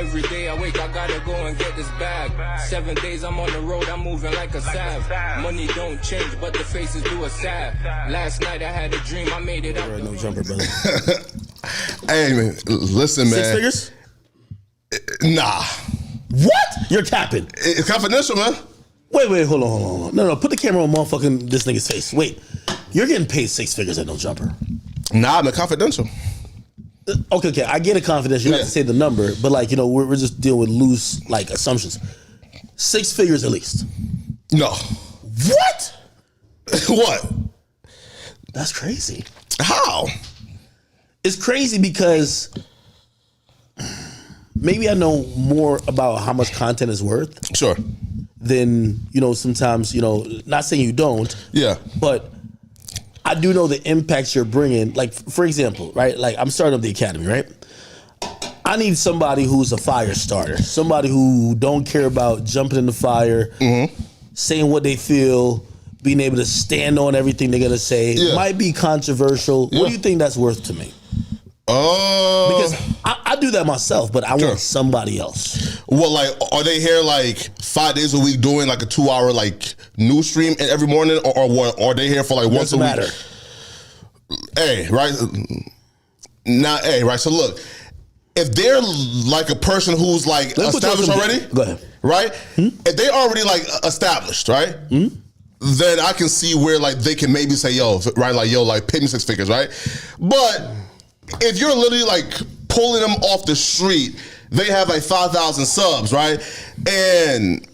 Every day I wake, I gotta go and get this bag. 7 days I'm on the road, I'm moving like a salve. Money don't change, but the faces do a salve. Last night I had a dream, I made it out. No jumper, brother. Hey, man, listen, man. 6 figures? Nah. What? You're capping. It's confidential, man. Wait, hold on. No, put the camera on motherfucking this nigga's face. Wait, you're getting paid 6 figures at no jumper. Nah, man, confidential. Okay, I get it confidential. You have to say the number, but like, you know, we're just dealing with loose, like, assumptions. 6 figures at least. No. What? What? That's crazy. How? It's crazy because maybe I know more about how much content is worth. Sure. Than, you know, sometimes, you know, not saying you don't. Yeah. But I do know the impacts you're bringing. Like, for example, right? Like, I'm starting up the academy, right? I need somebody who's a fire starter. Somebody who don't care about jumping in the fire, saying what they feel, being able to stand on everything they're going to say. Yeah. It might be controversial. Yeah. What do you think that's worth to me? Because I do that myself, but I want somebody else. Well, like, are they here like 5 days a week doing like a 2-hour like news stream every morning, or what? Are they here for like once a week? Hey, right? Right. So look, if they're like a person who's like established already, go ahead. Right? If they already like established, right? Then I can see where like they can maybe say, yo, right? Like, yo, like pay me 6 figures, right? But if you're literally like pulling them off the street, they have like 5,000 subs, right? And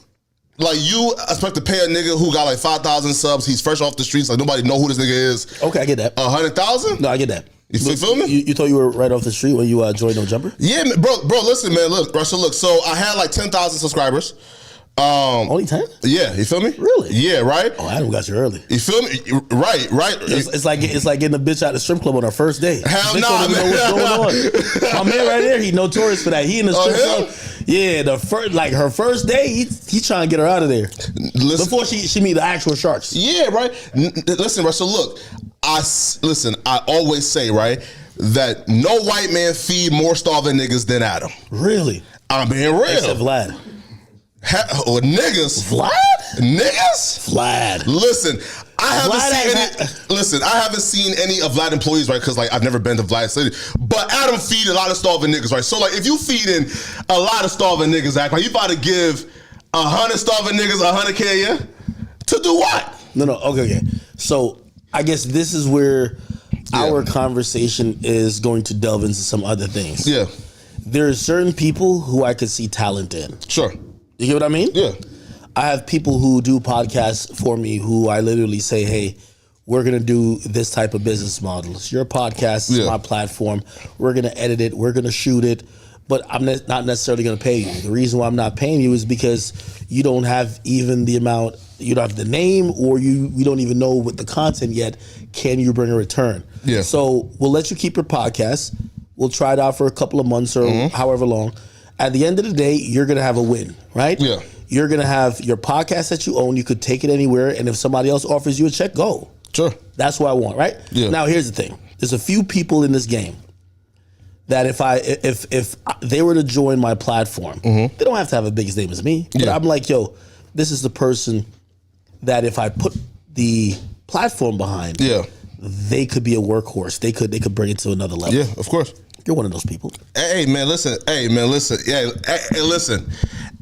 like you expect to pay a nigga who got like 5,000 subs, he's fresh off the streets, like nobody know who this nigga is. Okay, I get that. 100,000? No, I get that. You feel me? You thought you were right off the street when you joined No Jumper? Yeah, bro, listen, man, look, Russell, look, so I had like 10,000 subscribers. Only 10? Yeah, you feel me? Really? Yeah, right? Oh, Adam got you early. You feel me? Right. It's like getting a bitch out of the strip club on her first day. Hell no, don't even know what's going on. My man right there, he notorious for that. He in the strip club. Yeah, her first day, he trying to get her out of there. Listen, before she meet the actual sharks. Yeah, right. Listen, Russell, look, I always say, right, that no white man feed more starving niggas than Adam. Really? I'm being real. Except Vlad. Or niggas. Vlad? Niggas? Vlad. Listen, I haven't seen any of Vlad employees, right? Because like I've never been to Vlad City. But Adam feed a lot of starving niggas, right? So like if you feeding a lot of starving niggas, act like you about to give 100 starving niggas 100K a year? To do what? No. Okay. So I guess this is where our conversation is going to delve into some other things. Yeah. There are certain people who I could see talent in. Sure. You get what I mean? Yeah. I have people who do podcasts for me who I literally say, hey, we're going to do this type of business model. It's your podcast, it's my platform. We're going to edit it. We're going to shoot it. But I'm not necessarily going to pay you. The reason why I'm not paying you is because you don't have even the amount, you don't have the name, or you don't even know what the content yet. Can you bring a return? Yeah. So we'll let you keep your podcast. We'll try it out for a couple of months or however long. At the end of the day, you're going to have a win, right? Yeah. You're going to have your podcast that you own. You could take it anywhere. And if somebody else offers you a check, go. Sure. That's what I want, right? Yeah. Now, here's the thing. There's a few people in this game that if they were to join my platform, they don't have to have a big name as me. But I'm like, yo, this is the person that if I put the platform behind, they could be a workhorse. They could bring it to another level. Yeah, of course. You're one of those people. Hey, man, listen. Yeah, hey, listen.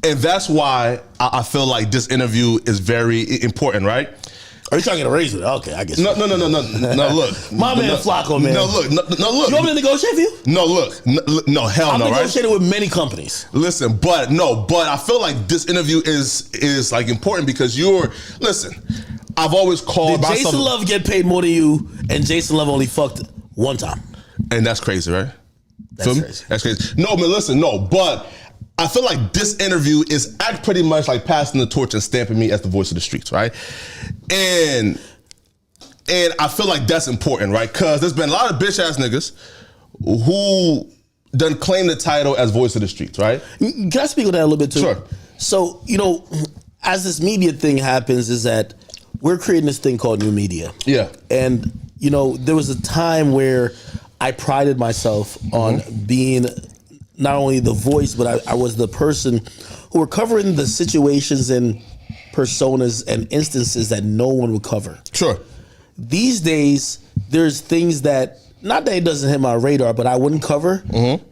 And that's why I feel like this interview is very important, right? Are you trying to raise it? Okay, I guess. No, look. My man FLAKKO, man. No, look. You want me to negotiate for you? No, look. No, hell no, right? I'm negotiating with many companies. Listen, but I feel like this interview is like important because listen, I've always called myself. Did Jason Love get paid more than you, and Jason Love only fucked one time? And that's crazy, right? That's crazy. That's crazy. No, man, listen, but I feel like this interview is pretty much like passing the torch and stamping me as the voice of the streets, right? And I feel like that's important, right? Because there's been a lot of bitch ass niggas who done claim the title as voice of the streets, right? Can I speak on that a little bit too? Sure. So, as this media thing happens is that we're creating this thing called new media. Yeah. And, there was a time where I prided myself on being not only the voice, but I was the person who were covering the situations and personas and instances that no one would cover. Sure. These days, there's things that, not that it doesn't hit my radar, but I wouldn't cover.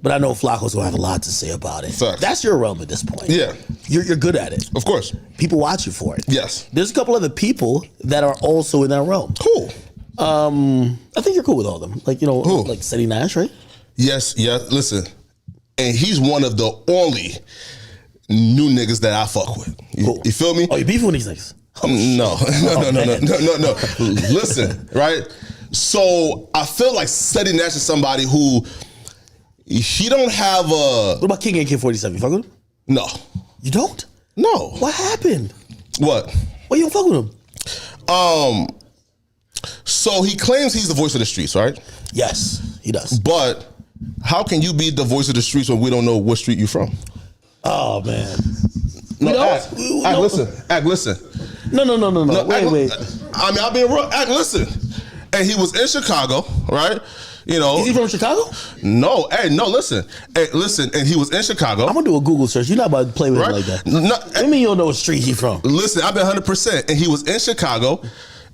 But I know FLAKKO's gonna have a lot to say about it. Facts. That's your realm at this point. Yeah. You're good at it. Of course. People watch you for it. Yes. There's a couple other people that are also in that realm. Cool. I think you're cool with all of them. Like, you know, Who? like Ceddy Nash, right? Yes, yeah. Listen, and he's one of the only new niggas that I fuck with. You feel me? Oh, you beefing with these niggas? Oh, No. Listen, right? So I feel like Ceddy Nash is somebody who he don't have a. What about King AK-47? You fuck with him? No. You don't? No. What happened? What? Why you don't fuck with him? So he claims he's the voice of the streets, right? Yes, he does. But how can you be the voice of the streets when we don't know what street you from? Oh man. Listen. No. Wait. I mean, I'll be real. Listen. And he was in Chicago, right? You know. Is he from Chicago? No. Listen. And he was in Chicago. I'm gonna do a Google search. You're not about to play with him like that. What do you mean you don't know what street he from? Listen, I've been 100%. And he was in Chicago.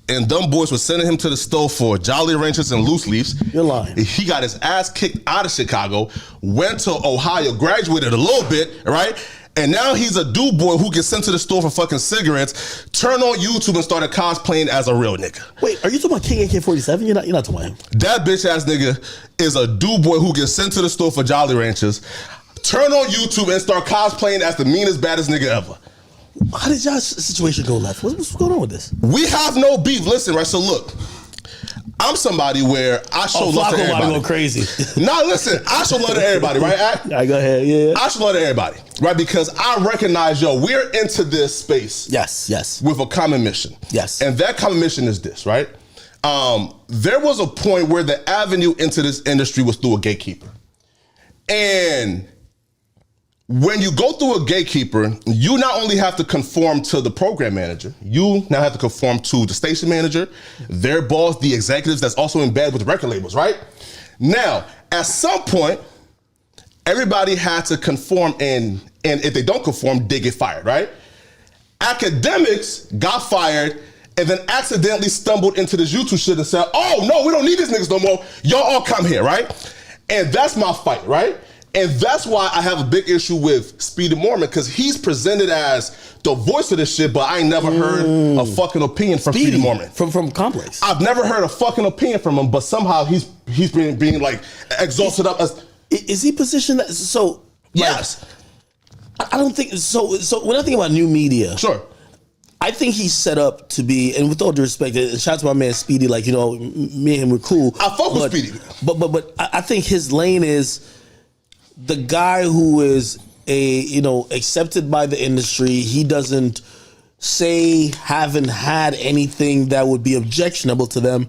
And dumb boys were sending him to the store for Jolly Ranchers and loose leaves. You're lying. He got his ass kicked out of Chicago, went to Ohio, graduated a little bit, right? And now he's a dude boy who gets sent to the store for fucking cigarettes, turned on YouTube and started cosplaying as a real nigga. Wait, are you talking about King AK-47? You're not talking about him. That bitch ass nigga is a dude boy who gets sent to the store for Jolly Ranchers, turn on YouTube and start cosplaying as the meanest, baddest nigga ever. How did y'all's situation go left? What's going on with this? We have no beef. Listen, right? So look, I'm somebody where I show love to everybody. Go crazy. Nah, listen, I show love to everybody, right? All right, go ahead. Yeah. I show love to everybody, right? Because I recognize, we're into this space. Yes. With a common mission. Yes. And that common mission is this, right? There was a point where the avenue into this industry was through a gatekeeper. And when you go through a gatekeeper, you not only have to conform to the program manager, you now have to conform to the station manager, their boss, the executives that's also in bed with the record labels, right? Now, at some point, everybody had to conform, and if they don't conform, they get fired, right? Academics got fired and then accidentally stumbled into this YouTube shit and said, oh, no, we don't need these niggas no more. Y'all all come here, right? And that's my fight, right? And that's why I have a big issue with Speedy Mormon, because he's presented as the voice of this shit, but I ain't never heard a fucking opinion from Speedy Mormon. From Complex. I've never heard a fucking opinion from him, but somehow he's being like exalted up as. Is he positioned that? So yes, I don't think so. So when I think about new media, sure, I think he's set up to be, and with all due respect, and shout out to my man Speedy, like, you know, me and him were cool. I fuck with Speedy, but I think his lane is the guy who is accepted by the industry. He doesn't haven't had anything that would be objectionable to them,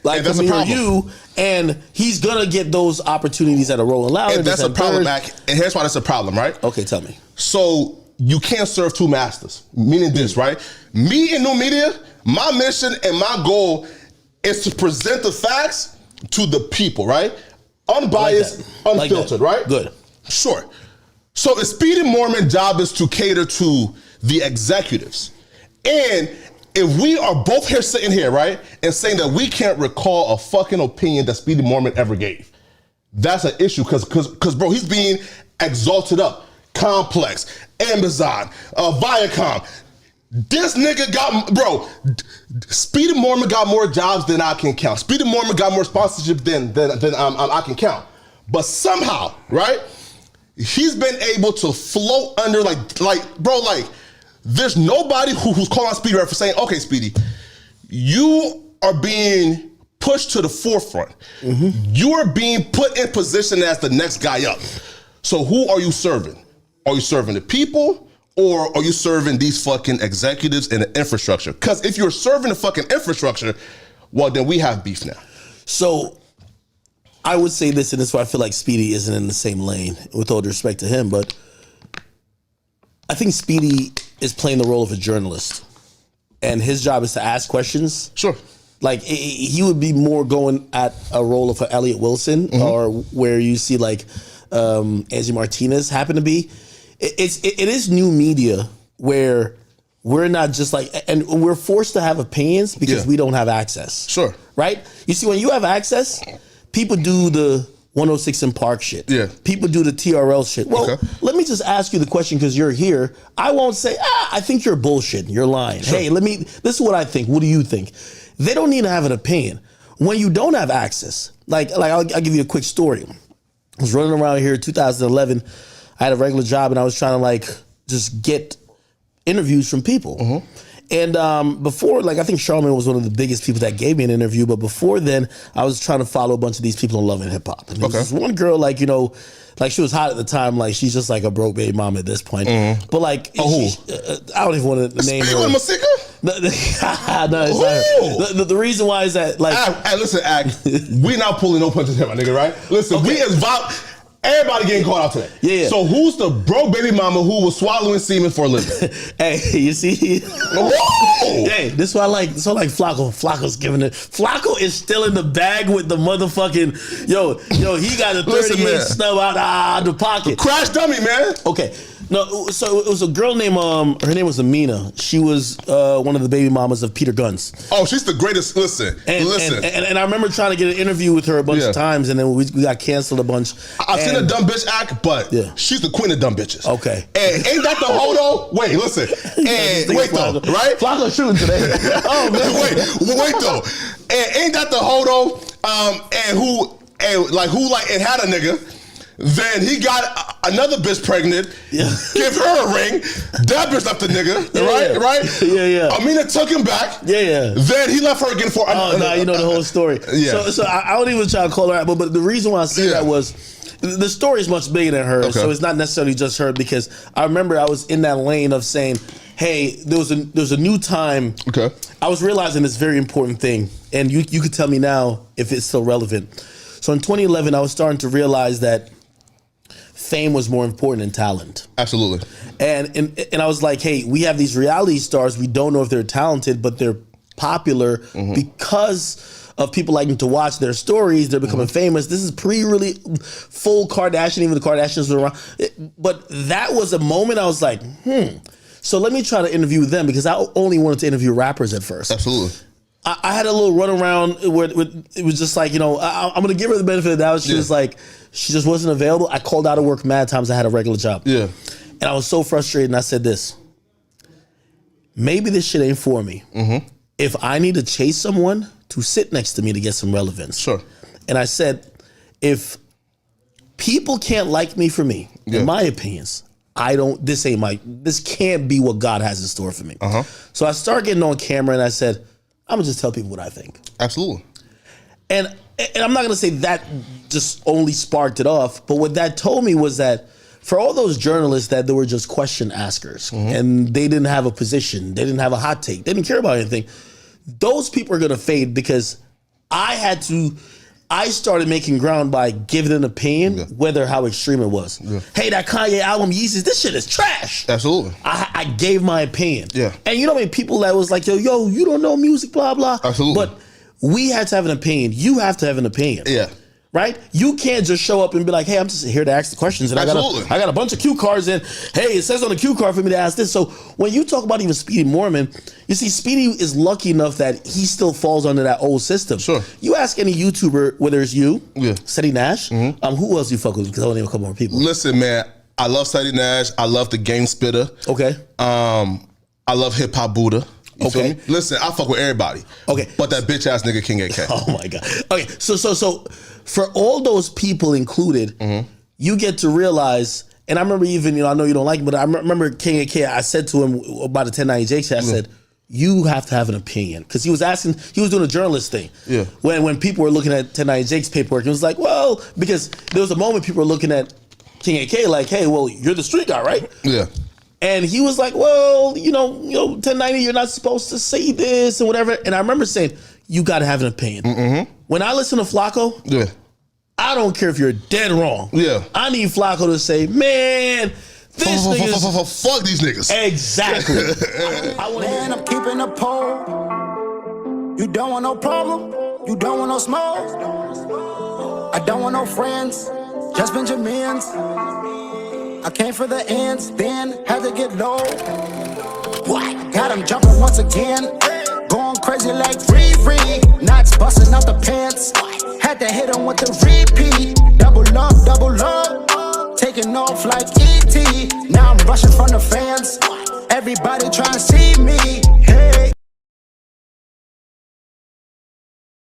like me or you, and he's gonna get those opportunities at a Rolling Loud. And that's a problem, Mac. And here's why that's a problem, right? Okay, tell me. So you can't serve two masters, meaning this, right? Me in new media, my mission and my goal is to present the facts to the people, right? Unbiased, unfiltered, right? Good. Sure. So a Speedy Mormon job is to cater to the executives. And if we are both here sitting here, right, and saying that we can't recall a fucking opinion that Speedy Mormon ever gave, that's an issue, because bro, he's being exalted up. Complex, Amazon, Viacom. This nigga Speedy Mormon got more jobs than I can count. Speedy Mormon got more sponsorship than I can count. But somehow, right, he's been able to float under there's nobody who's calling out Speedy right for saying, okay, Speedy, you are being pushed to the forefront. Mm-hmm. You are being put in position as the next guy up. So who are you serving? Are you serving the people? Or are you serving these fucking executives and the infrastructure? Because if you're serving the fucking infrastructure, well, then we have beef now. So I would say this, and this is why I feel like Speedy isn't in the same lane, with all due respect to him, but I think Speedy is playing the role of a journalist, and his job is to ask questions. Sure. Like, he would be more going at a role of an Elliot Wilson, mm-hmm. or where you see like Angie Martinez happen to be. It is new media where we're not just like, and we're forced to have opinions because we don't have access. Sure. Right? You see, when you have access, people do the 106 in Park shit. Yeah. People do the TRL shit. Well, let me just ask you the question because you're here. I won't say, I think you're bullshitting. You're lying. Sure. Hey, this is what I think. What do you think? They don't need to have an opinion. When you don't have access, like I'll give you a quick story. I was running around here in 2011. I had a regular job and I was trying to like just get interviews from people. And before, like I think Charlamagne was one of the biggest people that gave me an interview. But before then, I was trying to follow a bunch of these people in Love and Hip Hop. And there was this one girl, like, you know, like she was hot at the time. Like she's just like a broke baby mom at this point. But like, I don't even want to name her. Masika? No, it's not her. The reason why is that like, listen, we not pulling no punches here, my nigga, right? Listen, we as everybody getting called out today. Yeah. So who's the broke baby mama who was swallowing semen for a living? Hey, you see? Whoa! Hey, this is why I like FLAKKO. FLAKKO's giving it. FLAKKO is still in the bag with the motherfucking yo. He got a 38 snub out the pocket. Crash dummy, man. Okay. No, so it was a girl named her name was Amina. She was one of the baby mamas of Peter Guns. Oh, she's the greatest. Listen. And I remember trying to get an interview with her a bunch of times, and then we got canceled a bunch. I've seen a dumb bitch act, but she's the queen of dumb bitches. Okay. And ain't that the hoe though? Wait, listen. And wait though, right? FLAKKO shooting today. Oh man. wait though. And ain't that the hoe though? And had a nigga. Then he got another bitch pregnant, give her a ring, that bitch left the nigga, right? Yeah. Amina took him back. Yeah. Then he left her again for you know the whole story. Yeah. So I don't even try to call her out, but the reason why I say that was the story is much bigger than her, so it's not necessarily just her, because I remember I was in that lane of saying, hey, there was a new time. Okay. I was realizing this very important thing, and you could tell me now if it's still relevant. So in 2011, I was starting to realize that fame was more important than talent. Absolutely. And I was like, hey, we have these reality stars. We don't know if they're talented, but they're popular because of people liking to watch their stories. They're becoming famous. This is really full Kardashian. Even the Kardashians were around. But that was a moment I was like, so let me try to interview them, because I only wanted to interview rappers at first. Absolutely. I had a little run around where it was just like, I'm going to give her the benefit of the doubt. She was like, she just wasn't available. I called out of work mad times. I had a regular job. Yeah. And I was so frustrated, and I said this: maybe this shit ain't for me. If I need to chase someone to sit next to me to get some relevance. Sure. And I said, if people can't like me for me, in my opinions, this can't be what God has in store for me. So I started getting on camera, and I said, I'm gonna just tell people what I think. Absolutely. And I'm not gonna say that just only sparked it off, but what that told me was that for all those journalists that they were just question askers and they didn't have a position, they didn't have a hot take, they didn't care about anything, those people are gonna fade, because I started making ground by giving an opinion, whether how extreme it was. Hey, that Kanye album, Yeezus, this shit is trash. Absolutely. I gave my opinion. And you know what I mean? People that was like, yo, you don't know music, blah, blah. Absolutely. But we had to have an opinion. You have to have an opinion. Right? You can't just show up and be like, hey, I'm just here to ask the questions. And I got a bunch of cue cards, and hey, it says on the cue card for me to ask this. So when you talk about even Speedy Mormon, you see, Speedy is lucky enough that he still falls under that old system. Sure. You ask any YouTuber, whether it's you, Seti Nash, who else you fuck with? Because I want to name a couple more people. Listen, man, I love Seti Nash. I love the Game Spitter. Okay. I love Hip Hop Buddha. You feel me? Listen, I fuck with everybody. Okay. But that bitch ass nigga King AK. Oh my God. Okay. So for all those people included, you get to realize, and I remember even, I know you don't like it, but I remember King AK, I said to him about the 1090 Jake shit, I said, you have to have an opinion. Because he was doing a journalist thing. Yeah. When people were looking at 1090 Jake's paperwork, it was like, well, because there was a moment people were looking at King AK like, hey, well, you're the street guy, right? Yeah. And he was like, well, 1090, you're not supposed to say this and whatever. And I remember saying, you got to have an opinion. When I listen to FLAKKO, I don't care if you're dead wrong. I need FLAKKO to say, man, this nigga's... Fuck these niggas. Exactly. Man, I'm keeping a pole. You don't want no problem. You don't want no smoke. I don't want no friends. just Benjamins. I came for the ends, then had to get low. Got him jumping once again, going crazy like Riri. Knots busting out the pants, had to hit him with the repeat. Double up, taking off like E.T. Now I'm rushing from the fans, everybody trying to see me.